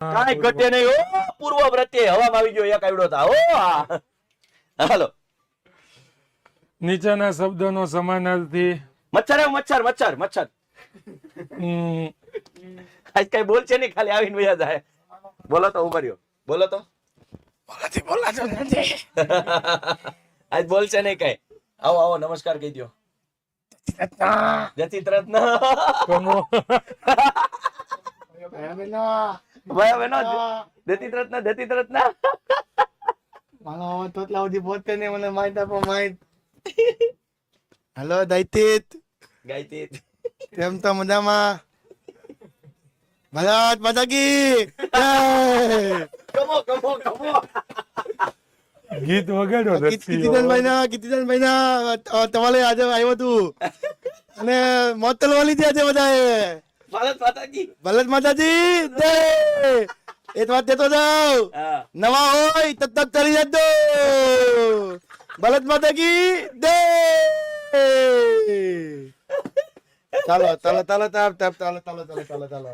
કાંઈ ઘટે નહીં હો પૂર્વ પ્રત્યે હવામાં આવી ગયો એક આવડો તા હો હાલો નીચેના શબ્દોનો સમાનાર્થી મચ્છર આવ્યો મચ્છર મચ્છર મચ્છર આજ કઈ બોલ છે નહીં ખાલી આવીને વયા જાય બોલો તો ઉભા રહ્યો બોલો તો બોલાતો નથી આજ બોલ છે નહીં કઈ આવો આવો નમસ્કાર કહી દો જતી તરત ના ભાઈ બહેનો જતી તરત ના મને તોતલા સુધી પોતે ને મને માહિત આપો માહિત હેલો દૈતિત ગાયતી કેમ તો મજામાં ભારત માતા કી જય. કમો ગીત વગાડો કીર્તિદાનભાઈ ના તમારે આજે આવ્યો તું અને મોતલ વાલી થી આજે બધાએ ભારત માતા કી ભારત માતાજી જય. એક વાત દેતો જાઉં હા નવા હોય તબ તક ચલી જતો ભારત માતા કી જય. ચાલો ચાલો ચાલો ચાલો ચાલો ચાલો ચાલો ચાલો ચાલો